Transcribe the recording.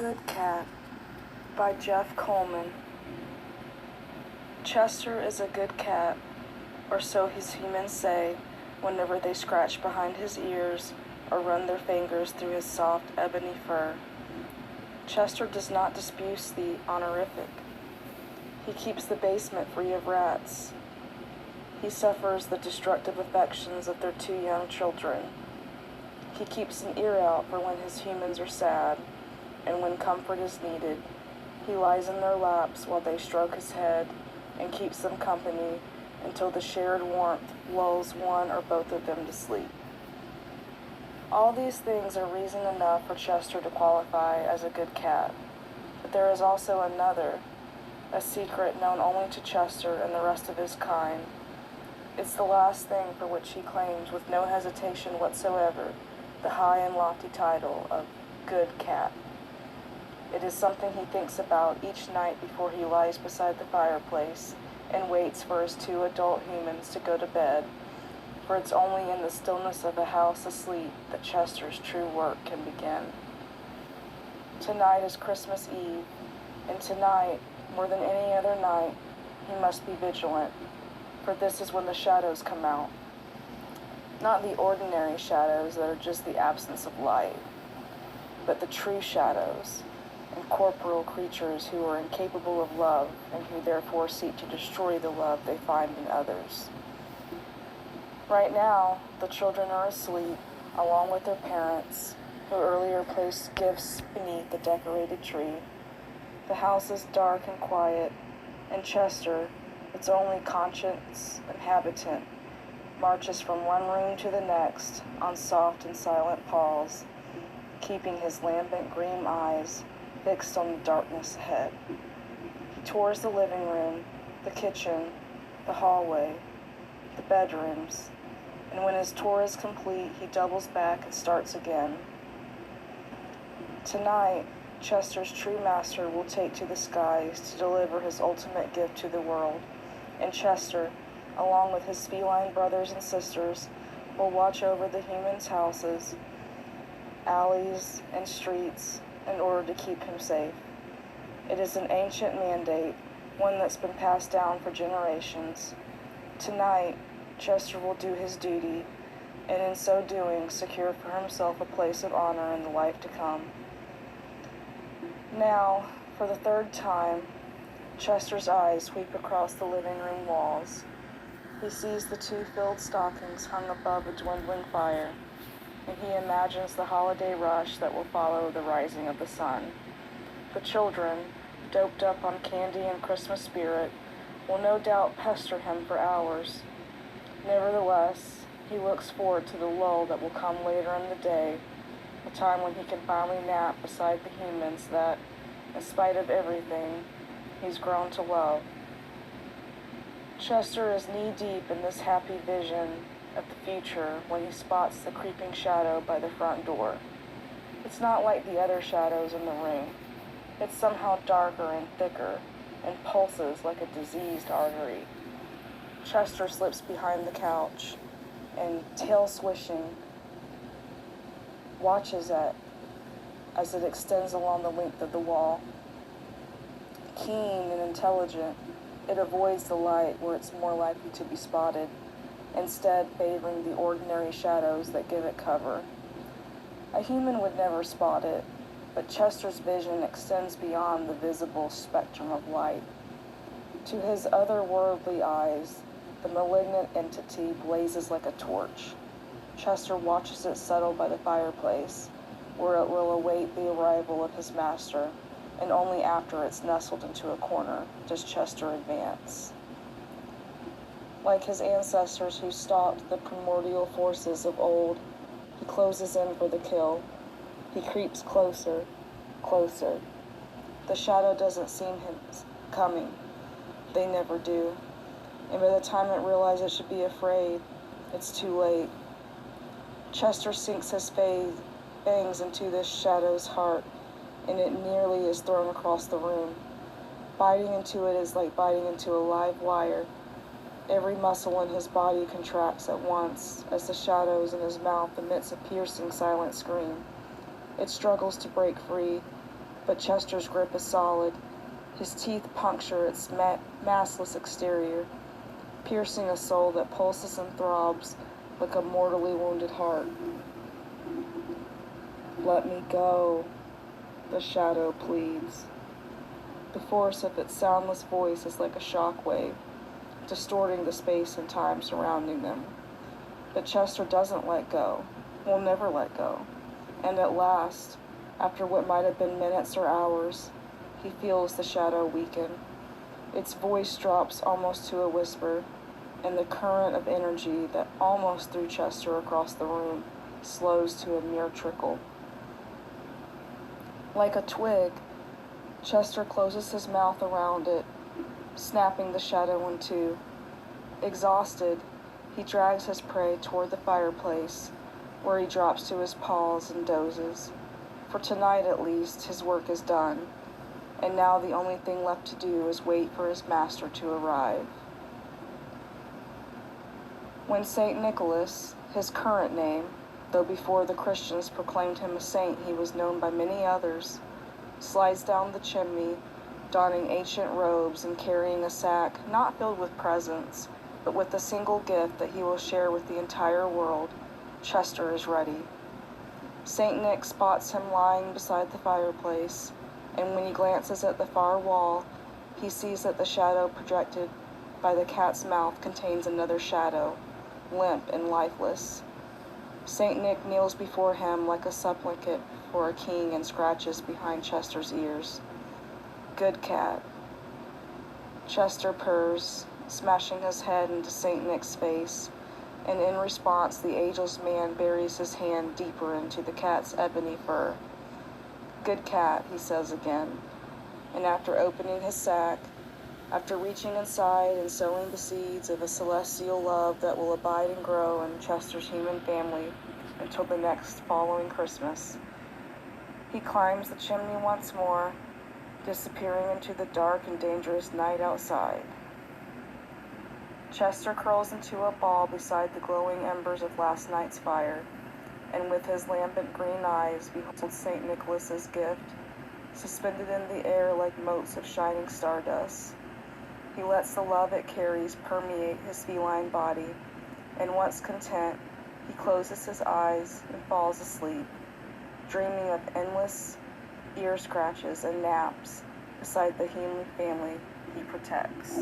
Good Cat by Jeff Coleman. Chester is a good cat, or so his humans say whenever they scratch behind his ears or run their fingers through his soft ebony fur. Chester does not dispute the honorific. He keeps the basement free of rats. He suffers the destructive affections of their 2 young children. He keeps an ear out for when his humans are sad, and when comfort is needed, he lies in their laps while they stroke his head and keeps them company until the shared warmth lulls one or both of them to sleep. All these things are reason enough for Chester to qualify as a good cat, but there is also another, a secret known only to Chester and the rest of his kind. It's the last thing for which he claims with no hesitation whatsoever the high and lofty title of good cat. It is something he thinks about each night before he lies beside the fireplace and waits for his 2 adult humans to go to bed, for it's only in the stillness of a house asleep that Chester's true work can begin. Tonight is Christmas Eve, and tonight, more than any other night, he must be vigilant, for this is when the shadows come out. Not the ordinary shadows that are just the absence of light, but the true shadows, and corporeal creatures who are incapable of love and who therefore seek to destroy the love they find in others. Right now, the children are asleep, along with their parents, who earlier placed gifts beneath the decorated tree. The house is dark and quiet, and Chester, its only conscious inhabitant, marches from one room to the next on soft and silent paws, keeping his lambent green eyes fixed on the darkness ahead. He tours the living room, the kitchen, the hallway, the bedrooms, and when his tour is complete, he doubles back and starts again. Tonight, Chester's true master will take to the skies to deliver his ultimate gift to the world, and Chester, along with his feline brothers and sisters, will watch over the humans' houses, alleys, and streets in order to keep him safe. It is an ancient mandate, one that's been passed down for generations. Tonight, Chester will do his duty, and in so doing, secure for himself a place of honor in the life to come. Now, for the 3rd time, Chester's eyes sweep across the living room walls. He sees the 2 filled stockings hung above a dwindling fire, and he imagines the holiday rush that will follow the rising of the sun. The children, doped up on candy and Christmas spirit, will no doubt pester him for hours. Nevertheless, he looks forward to the lull that will come later in the day, a time when he can finally nap beside the humans that, in spite of everything, he's grown to love. Chester is knee-deep in this happy vision of the future when he spots the creeping shadow by the front door. It's not like the other shadows in the room. It's somehow darker and thicker and pulses like a diseased artery. Chester slips behind the couch and, tail swishing, watches it as it extends along the length of the wall. Keen and intelligent, it avoids the light where it's more likely to be spotted, instead favoring the ordinary shadows that give it cover. A human would never spot it, but Chester's vision extends beyond the visible spectrum of light. To his otherworldly eyes, the malignant entity blazes like a torch. Chester watches it settle by the fireplace, where it will await the arrival of his master, and only after it's nestled into a corner does Chester advance. Like his ancestors who stalked the primordial forces of old, he closes in for the kill. He creeps closer, closer. The shadow doesn't seem him coming. They never do. And by the time it realizes it should be afraid, it's too late. Chester sinks his fangs into this shadow's heart, and it nearly is thrown across the room. Biting into it is like biting into a live wire. Every muscle in his body contracts at once as the shadows in his mouth emits a piercing silent scream. It struggles to break free, but Chester's grip is solid. His teeth puncture its massless exterior, piercing a soul that pulses and throbs like a mortally wounded heart. "Let me go," the shadow pleads. The force of its soundless voice is like a shock wave, distorting the space and time surrounding them. But Chester doesn't let go, will never let go. And at last, after what might have been minutes or hours, he feels the shadow weaken. Its voice drops almost to a whisper, and the current of energy that almost threw Chester across the room slows to a mere trickle. Like a twig, Chester closes his mouth around it, snapping the shadow in two. Exhausted, he drags his prey toward the fireplace, where he drops to his paws and dozes. For tonight, at least, his work is done, and now the only thing left to do is wait for his master to arrive. When St. Nicholas, his current name, though before the Christians proclaimed him a saint he was known by many others, slides down the chimney, donning ancient robes and carrying a sack not filled with presents, but with a single gift that he will share with the entire world, Chester is ready. St. Nick spots him lying beside the fireplace, and when he glances at the far wall, he sees that the shadow projected by the cat's mouth contains another shadow, limp and lifeless. St. Nick kneels before him like a supplicant for a king and scratches behind Chester's ears. "Good cat." Chester purrs, smashing his head into St. Nick's face, and in response the ageless man buries his hand deeper into the cat's ebony fur. "Good cat," he says again, and after opening his sack, after reaching inside and sowing the seeds of a celestial love that will abide and grow in Chester's human family until the next following Christmas, he climbs the chimney once more, disappearing into the dark and dangerous night outside. Chester curls into a ball beside the glowing embers of last night's fire, and with his lambent green eyes beholds St. Nicholas's gift, suspended in the air like motes of shining stardust. He lets the love it carries permeate his feline body, and once content, he closes his eyes and falls asleep, dreaming of endless ear scratches and naps beside the human family he protects.